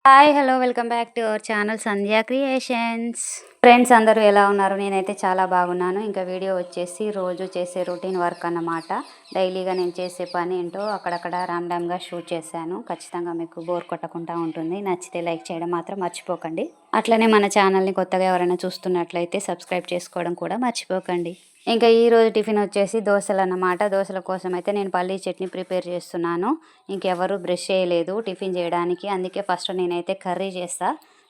Hi hello welcome back to our channel Sandhya creations. Friends అందరూ ఎలా ఉన్నారు? నేనైతే చాలా బాగున్నాను. ఇంకా వీడియో వచ్చేసి రోజు చేసే రొటీన్ వర్క్ అన్నమాట. డైలీగా నేను చేసే పని ఏంటో అక్కడక్కడ ర్యాండమ్గా షూట్ చేశాను. ఖచ్చితంగా మీకు బోర్ కొట్టకుండా ఉంటుంది. నచ్చితే లైక్ చేయడం మాత్రం మర్చిపోకండి. అట్లనే మన ఛానల్ని కొత్తగా ఎవరైనా చూస్తున్నట్లయితే సబ్స్క్రైబ్ చేసుకోవడం కూడా మర్చిపోకండి. ఇంకా ఈరోజు టిఫిన్ వచ్చేసి దోశలు అన్నమాట. దోశల కోసం అయితే నేను పల్లీ చట్నీ ప్రిపేర్ చేస్తున్నాను. ఇంకెవరు బ్రష్ చేయలేదు టిఫిన్ చేయడానికి, అందుకే ఫస్ట్ నేనైతే కర్రీ చేస్తా.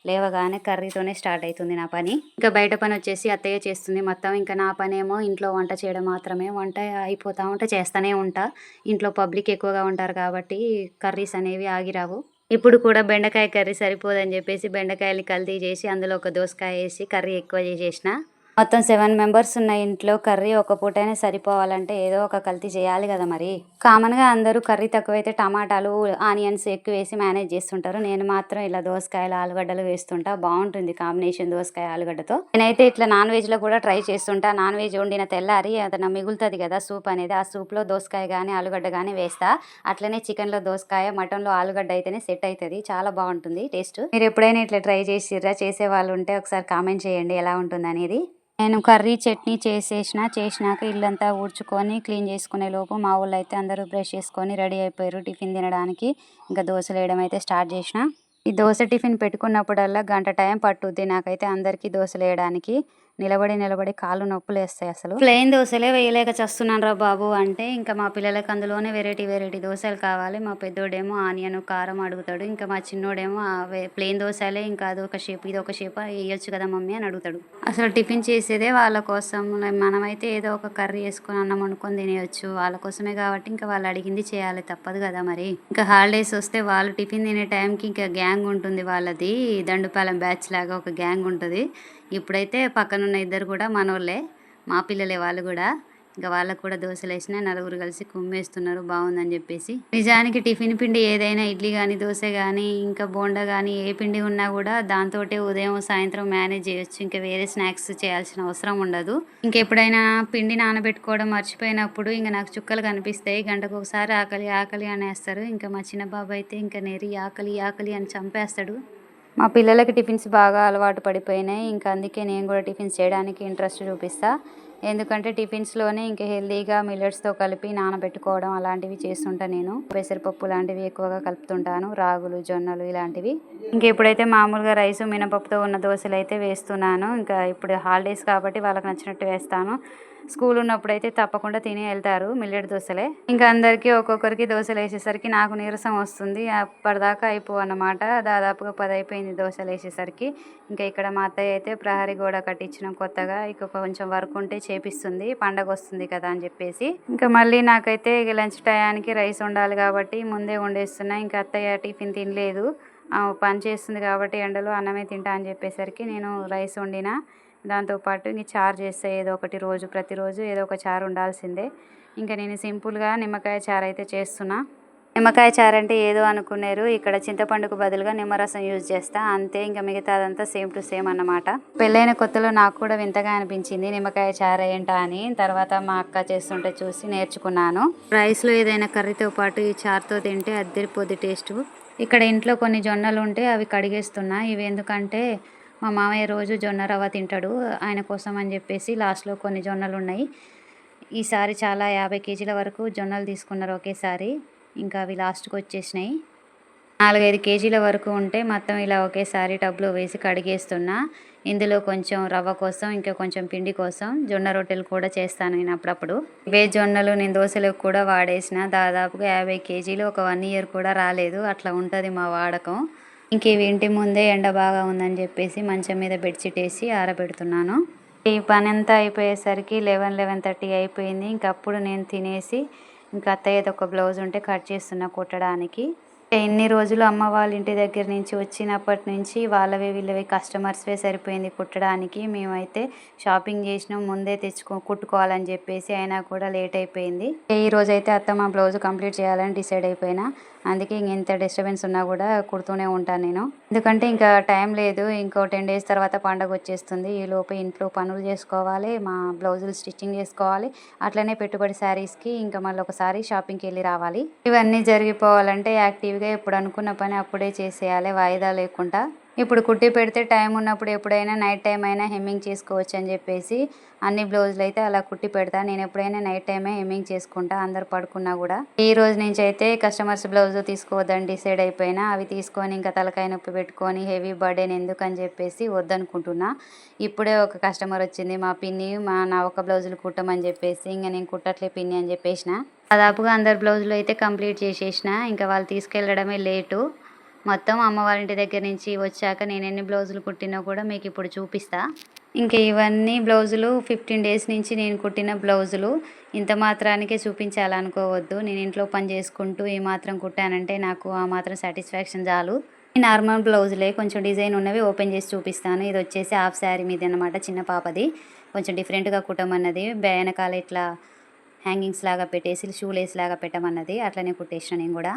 లేవగానే కర్రీతోనే స్టార్ట్ అవుతుంది నా పని. ఇంకా బయట పని వచ్చేసి అత్తయ్య చేస్తుంది మొత్తం. ఇంకా నా పని ఏమో ఇంట్లో వంట చేయడం మాత్రమే. వంట అయిపోతూ ఉంటే చేస్తూనే ఉంటా. ఇంట్లో పబ్లిక్ ఎక్కువగా ఉంటారు కాబట్టి కర్రీస్ అనేవి ఆగిరావు. ఇప్పుడు కూడా బెండకాయ కర్రీ సరిపోదని చెప్పేసి బెండకాయలు కల్తీ చేసి అందులో ఒక దోసకాయ వేసి కర్రీ ఎక్కువ చేసేసిన. మొత్తం 7 మెంబర్స్ ఉన్న ఇంట్లో కర్రీ ఒక పూటైనా సరిపోవాలంటే ఏదో ఒక కల్తీ చేయాలి కదా మరి. కామన్గా అందరూ కర్రీ తక్కువైతే టమాటాలు ఆనియన్స్ ఎక్కువ వేసి మేనేజ్ చేస్తుంటారు. నేను మాత్రం ఇలా దోసకాయలు ఆలుగడ్డలు వేస్తుంటా. బాగుంటుంది కాంబినేషన్ దోసకాయ ఆలుగడ్డతో. నేనైతే ఇట్లా నాన్ వెజ్లో కూడా ట్రై చేస్తుంటా. నాన్ వెజ్ వండిన తెల్లారి అదన మిగులుతుంది కదా సూప్ అనేది, ఆ సూప్లో దోసకాయ కానీ ఆలుగడ్డ కానీ వేస్తా. అట్లనే చికెన్లో దోసకాయ, మటన్లో ఆలుగడ్డ అయితేనే సెట్ అవుతుంది. చాలా బాగుంటుంది టేస్ట్. మీరు ఎప్పుడైనా ఇట్లా ట్రై చేసిర్రా? చేసే వాళ్ళు ఉంటే ఒకసారి కామెంట్ చేయండి ఎలా ఉంటుంది అనేది. నేను కర్రీ చట్నీ చేసినాక ఇల్లంతా ఊడ్చుకొని క్లీన్ చేసుకునే లోపు మా ఊళ్ళో అయితే అందరూ బ్రష్ చేసుకొని రెడీ అయిపోయారు టిఫిన్ తినడానికి. ఇంకా దోశలు వేయడం అయితే స్టార్ట్ చేసిన. ఈ దోశ టిఫిన్ పెట్టుకున్నప్పుడల్లా గంట టైం పట్టుద్ది నాకైతే అందరికీ దోశలు వేయడానికి. నిలబడి కాళ్ళు నొప్పులు వేస్తాయి. అసలు ప్లెయిన్ దోశలే వేయలేక చస్తున్నాను రా బాబు అంటే ఇంకా మా పిల్లలకి అందులోనే వెరైటీ దోశలు కావాలి. మా పెద్దోడేమో ఆనియన్ కారం అడుగుతాడు. ఇంకా మా చిన్నోడేమో ప్లెయిన్ దోశలే, ఇంకా అదొక షేప్ ఇదొక షేప్ వేయొచ్చు కదా మమ్మీ అని అడుగుతాడు. అసలు టిఫిన్ చేసేదే వాళ్ళ కోసం. మనమైతే ఏదో ఒక కర్రీ వేసుకొని అన్నం వండుకొని తినేయచ్చు. వాళ్ళ కోసమే కాబట్టి ఇంకా వాళ్ళు అడిగింది చేయాలి, తప్పదు కదా మరి. ఇంకా హాలిడేస్ వస్తే వాళ్ళు టిఫిన్ తినే టైంకి ఇంకా గ్యాంగ్ ఉంటుంది వాళ్ళది. దండుపాలెం బ్యాచ్ లాగా ఒక గ్యాంగ్ ఉంటుంది. ఇప్పుడైతే పక్కనున్న ఇద్దరు కూడా మనోళ్ళే, మా పిల్లలే వాళ్ళు కూడా. ఇంకా వాళ్ళకు కూడా దోశలు వేసిన నలుగురు కలిసి కుమ్మేస్తున్నారు బాగుందని చెప్పేసి. నిజానికి టిఫిన్ పిండి ఏదైనా ఇడ్లీ కానీ దోశ కానీ ఇంకా బోండా కానీ ఏ పిండి ఉన్నా కూడా దాంతో ఉదయం సాయంత్రం మేనేజ్ చేయొచ్చు. ఇంకా వేరే స్నాక్స్ చేయాల్సిన అవసరం ఉండదు. ఇంకెప్పుడైనా పిండి నానబెట్టుకోవడం మర్చిపోయినప్పుడు ఇంకా నాకు చుక్కలు కనిపిస్తాయి. గంటకు ఒకసారి ఆకలి అనేస్తారు. ఇంకా మా చిన్న బాబు అయితే ఇంకా నెరి ఆకలి అని చంపేస్తాడు. మా పిల్లలకి టిఫిన్స్ బాగా అలవాటు పడిపోయినాయి. ఇంకా అందుకే నేను కూడా టిఫిన్స్ చేయడానికి ఇంట్రెస్ట్ చూపిస్తా. ఎందుకంటే టిఫిన్స్లోనే ఇంకా హెల్తీగా మిల్లెట్స్తో కలిపి నానబెట్టుకోవడం అలాంటివి చేస్తుంటా. నేను పెసరపప్పు లాంటివి ఎక్కువగా కలుపుతుంటాను, రాగులు జొన్నలు ఇలాంటివి. ఇంక ఇప్పుడైతే మామూలుగా రైసు మినపప్పుతో ఉన్న దోశలు అయితే వేస్తున్నాను. ఇంకా ఇప్పుడు హాలిడేస్ కాబట్టి వాళ్ళకి నచ్చినట్టు వేస్తాను. స్కూల్ ఉన్నప్పుడు అయితే తప్పకుండా తిని వెళ్తారు మిల్లెట్ దోశలే. ఇంకా అందరికీ ఒక్కొక్కరికి దోశలు వేసేసరికి నాకు నీరసం వస్తుంది. అప్పటిదాకా అయిపోవన్నమాట. దాదాపుగా 10 అయిపోయింది దోశలు వేసేసరికి. ఇంకా ఇక్కడ మా అత్తయ్య అయితే ప్రహరీ గోడ కట్టించినాం కొత్తగా. ఇక కొంచెం వర్క్ ఉంటే చేపిస్తుంది, పండగ వస్తుంది కదా అని చెప్పేసి. ఇంకా మళ్ళీ నాకైతే ఇక లంచ్ టయానికి రైస్ వండాలి కాబట్టి ముందే వండేస్తున్నా. ఇంకా అత్తయ్య టిఫిన్ తినలేదు, పని చేస్తుంది కాబట్టి ఎండలో అన్నమే తింటా అని చెప్పేసరికి నేను రైస్ వండిన. దాంతోపాటు ఇంక చారు చేస్తే ఏదో ఒకటి ప్రతిరోజు ఏదో ఒక చారు ఉండాల్సిందే. ఇంకా నేను సింపుల్గా నిమ్మకాయ చారు అయితే చేస్తున్నా. నిమ్మకాయ చారు అంటే ఏదో అనుకున్నారు, ఇక్కడ చింతపండుకు బదులుగా నిమ్మరసం యూజ్ చేస్తా అంతే. ఇంకా మిగతాదంతా సేమ్ టు సేమ్ అన్నమాట. పెళ్ళైన కొత్తలో నాకు కూడా వింతగా అనిపించింది నిమ్మకాయ చారు ఏంటా అని. తర్వాత మా అక్క చేస్తుంటే చూసి నేర్చుకున్నాను. రైస్లో ఏదైనా కర్రీతో పాటు ఈ చారుతో తింటే అద్దరిపోద్ది టేస్ట్. ఇక్కడ ఇంట్లో కొన్ని జొన్నలు ఉంటే అవి కడిగేస్తున్నా. ఇవి ఎందుకంటే మా మామయ్య రోజు జొన్న రవ్వ తింటాడు, ఆయన కోసం అని చెప్పేసి లాస్ట్లో కొన్ని జొన్నలు ఉన్నాయి. ఈసారి చాలా 50 కేజీల వరకు జొన్నలు తీసుకున్నారు ఒకేసారి. ఇంకా అవి లాస్ట్కి వచ్చేసినాయి. 4-5 కేజీల వరకు ఉంటే మొత్తం ఇలా ఒకేసారి టబ్లో వేసి కడిగేస్తున్నా. ఇందులో కొంచెం రవ్వ కోసం, ఇంకా కొంచెం పిండి కోసం జొన్న రొట్టెలు కూడా చేస్తాను నేను అప్పుడప్పుడు. ఇవే జొన్నలు నేను దోశలకు కూడా వాడేసిన. దాదాపుగా 50 కేజీలు ఒక 1 ఇయర్ కూడా రాలేదు. అట్లా ఉంటుంది మా వాడకం. ఇంక ఇవి ఇంటి ముందే ఎండ బాగా ఉందని చెప్పేసి మంచం మీద బెడ్షీట్ వేసి ఆరబెడుతున్నాను. ఈ పని అంతా అయిపోయేసరికి 11-11:30 అయిపోయింది. ఇంకప్పుడు నేను తినేసి ఇంకా అత్తయ్యది ఒక బ్లౌజ్ ఉంటే కట్ చేస్తున్నా కుట్టడానికి. ఎన్ని రోజులు అమ్మ వాళ్ళ ఇంటి దగ్గర నుంచి వచ్చినప్పటి నుంచి వాళ్ళవి వీళ్ళవి కస్టమర్స్వే సరిపోయింది కుట్టడానికి. మేమైతే షాపింగ్ చేసినాం, ముందే కుట్టుకోవాలని చెప్పేసి, అయినా కూడా లేట్ అయిపోయింది. ఈ రోజైతే అత్తమ్మ బ్లౌజ్ కంప్లీట్ చేయాలని డిసైడ్ అయిపోయినా. అందుకే ఎంత డిస్టర్బెన్స్ ఉన్నా కూడా కుడుతూనే ఉంటాను నేను. ఎందుకంటే ఇంకా టైం లేదు, ఇంకో 10 డేస్ తర్వాత పండగ వచ్చేస్తుంది. ఈలోపు ఇంట్లో పనులు చేసుకోవాలి, మా బ్లౌజులు స్టిచ్చింగ్ చేసుకోవాలి, అట్లనే పెట్టుబడి శారీస్కి ఇంకా మళ్ళీ ఒకసారి షాపింగ్కి వెళ్ళి రావాలి. ఇవన్నీ జరిగిపోవాలంటే యాక్టివ్గా ఎప్పుడు అనుకున్న పని అప్పుడే చేసేయాలి, వాయిదా లేకుండా. ఇప్పుడు కుట్టి పెడితే టైం ఉన్నప్పుడు ఎప్పుడైనా నైట్ టైం అయినా హెమ్మింగ్ చేసుకోవచ్చు అని చెప్పేసి అన్ని బ్లౌజులు అయితే అలా కుట్టి పెడతా. నేను ఎప్పుడైనా నైట్ టైమే హెమ్మింగ్ చేసుకుంటా, అందరు పడుకున్నా కూడా. ఈ రోజు నుంచి అయితే కస్టమర్స్ బ్లౌజ్ తీసుకోవద్దని డిసైడ్ అయిపోయినా. అవి తీసుకొని ఇంకా తలకాయ నొప్పి పెట్టుకొని హెవీ బర్డెన్ ఎందుకని చెప్పేసి వద్దనుకుంటున్నా. ఇప్పుడే ఒక కస్టమర్ వచ్చింది, మా పిన్ని నా ఒక బ్లౌజులు కుట్టమని చెప్పేసి. ఇంకా నేను కుట్టట్లే పిన్ని అని చెప్పేసిన. దాదాపుగా అందరు బ్లౌజులు అయితే కంప్లీట్ చేసేసిన. ఇంకా వాళ్ళు తీసుకెళ్ళడమే లేటు. మొత్తం అమ్మ వాళ్ళ ఇంటి దగ్గర నుంచి వచ్చాక నేను ఎన్ని బ్లౌజులు కుట్టినా కూడా మీకు ఇప్పుడు చూపిస్తా. ఇంకా ఇవన్నీ బ్లౌజులు 15 డేస్ నుంచి నేను కుట్టిన బ్లౌజులు. ఇంత మాత్రానికే చూపించాలనుకోవద్దు. నేను ఇంట్లో పని చేసుకుంటూ ఈ మాత్రం కుట్టానంటే నాకు ఆ మాత్రం సాటిస్ఫాక్షన్ చాలు. ఈ నార్మల్ బ్లౌజులే, కొంచెం డిజైన్ ఉన్నవి ఓపెన్ చేసి చూపిస్తాను. ఇది వచ్చేసి హాఫ్ శారీ మీద అనమాట, చిన్న పాపది. కొంచెం డిఫరెంట్గా కుట్టమన్నది. వెనకాల ఇట్లా హ్యాంగింగ్స్ లాగా పెట్టేసి షూ లేస్ లాగా పెట్టమన్నది, అట్లనే కుట్టేసిన నేను కూడా.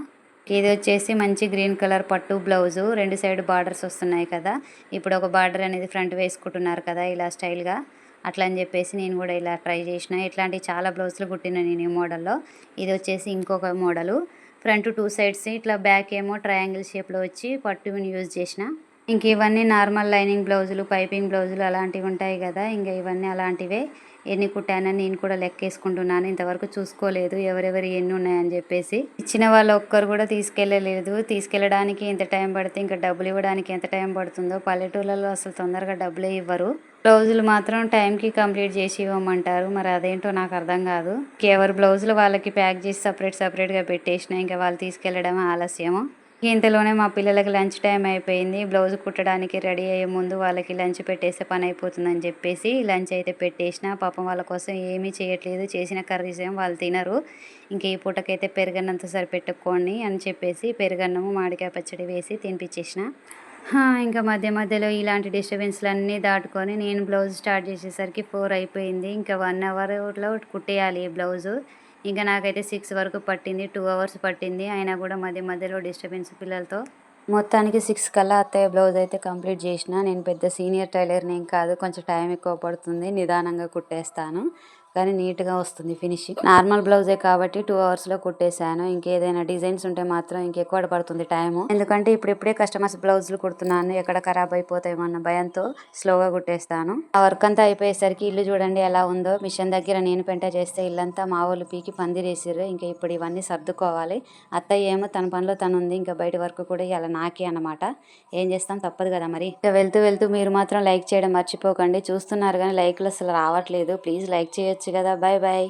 ఇది వచ్చేసి మంచి గ్రీన్ కలర్ పట్టు బ్లౌజు. 2 సైడ్ బార్డర్స్ వస్తున్నాయి కదా. ఇప్పుడు ఒక బార్డర్ అనేది ఫ్రంట్ వేసుకుంటున్నారు కదా ఇలా స్టైల్గా, అట్లా అని చెప్పేసి నేను కూడా ఇలా ట్రై చేసిన. ఇట్లాంటి చాలా బ్లౌజులు కుట్టిన నేను ఈ మోడల్లో. ఇది వచ్చేసి ఇంకొక మోడలు. ఫ్రంట్ 2 సైడ్స్ ఇట్లా, బ్యాక్ ఏమో ట్రయాంగిల్ షేప్లో వచ్చి పట్టుని యూజ్ చేసిన. ఇంక ఇవన్నీ నార్మల్ లైనింగ్ బ్లౌజులు, పైపింగ్ బ్లౌజులు అలాంటివి ఉంటాయి కదా. ఇంకా ఇవన్నీ అలాంటివే. ఎన్ని కుట్టానని నేను కూడా లెక్కేసుకుంటున్నాను. ఇంతవరకు చూసుకోలేదు ఎవరెవరు ఎన్ని ఉన్నాయని చెప్పేసి. ఇచ్చిన వాళ్ళు ఒక్కరు కూడా తీసుకెళ్ళలేదు. తీసుకెళ్ళడానికి ఎంత టైం పడితే ఇంకా డబ్బులు ఇవ్వడానికి ఎంత టైం పడుతుందో. పల్లెటూళ్ళలో అసలు తొందరగా డబ్బులే ఇవ్వరు. బ్లౌజులు మాత్రం టైంకి కంప్లీట్ చేసి ఇవ్వమంటారు. మరి అదేంటో నాకు అర్థం కాదు. ఎవరి బ్లౌజులు వాళ్ళకి ప్యాక్ చేసి సపరేట్గా పెట్టేసిన. ఇంకా వాళ్ళు తీసుకెళ్ళడం ఆలస్యము. ఇంతలోనే మా పిల్లలకి లంచ్ టైం అయిపోయింది. బ్లౌజ్ కుట్టడానికి రెడీ అయ్యే ముందు వాళ్ళకి లంచ్ పెట్టేస్తే పని అయిపోతుందని చెప్పేసి లంచ్ అయితే పెట్టేసిన. పాపం వాళ్ళ కోసం ఏమీ చేయట్లేదు, చేసిన కర్రీస్ ఏమో వాళ్ళు తినరు. ఇంకా ఈ పూటకైతే పెరుగన్నంత సరిపెట్టుకోండి అని చెప్పేసి పెరుగన్నము మామిడికాయ పచ్చడి వేసి తినిపించేసిన. ఇంకా మధ్యలో ఇలాంటి డిస్టర్బెన్స్లన్నీ దాటుకొని నేను బ్లౌజ్ స్టార్ట్ చేసేసరికి 4 అయిపోయింది. ఇంకా 1 అవర్లో కుట్టేయాలి ఈ బ్లౌజు. ఇంకా నాకైతే 6 వరకు పట్టింది, 2 అవర్స్ పట్టింది. అయినా కూడా మధ్యలో డిస్టర్బెన్స్ పిల్లలతో. మొత్తానికి 6 కల్లా అత్తయ్య బ్లౌజ్ అయితే కంప్లీట్ చేసిన. నేను పెద్ద సీనియర్ టైలర్ని ఏం కాదు, కొంచెం టైం ఎక్కువ పడుతుంది, నిదానంగా కుట్టేస్తాను, కానీ నీట్గా వస్తుంది ఫినిషింగ్. నార్మల్ బ్లౌజే కాబట్టి 2 అవర్స్లో కుట్టేశాను. ఇంకేదైనా డిజైన్స్ ఉంటే మాత్రం ఇంకెక్కువ పడుతుంది టైము. ఎందుకంటే ఇప్పుడే కస్టమర్స్ బ్లౌజులు కుడుతున్నాను, ఎక్కడ ఖరాబ్ అయిపోతాయేమన్న భయంతో స్లోగా కుట్టేస్తాను. ఆ వర్క్ అంతా అయిపోయేసరికి ఇల్లు చూడండి ఎలా ఉందో. మిషన్ దగ్గర నేను పెంట చేస్తే ఇల్లంతా మా వాళ్ళు పీకి పందిరేసిర్రు. ఇంకా ఇప్పుడు ఇవన్నీ సర్దుకోవాలి. అత్తయ్య ఏమో తన పనిలో తను ఉంది. ఇంకా బయట వర్క్ కూడా ఇలా నాకే అనమాట. ఏం చేస్తాం, తప్పదు కదా మరి. ఇంకా వెళ్తూ మీరు మాత్రం లైక్ చేయడం మర్చిపోకండి. చూస్తున్నారు కానీ లైక్లు అసలు రావట్లేదు. ప్లీజ్ లైక్ చేయొచ్చు కదా. Bye bye.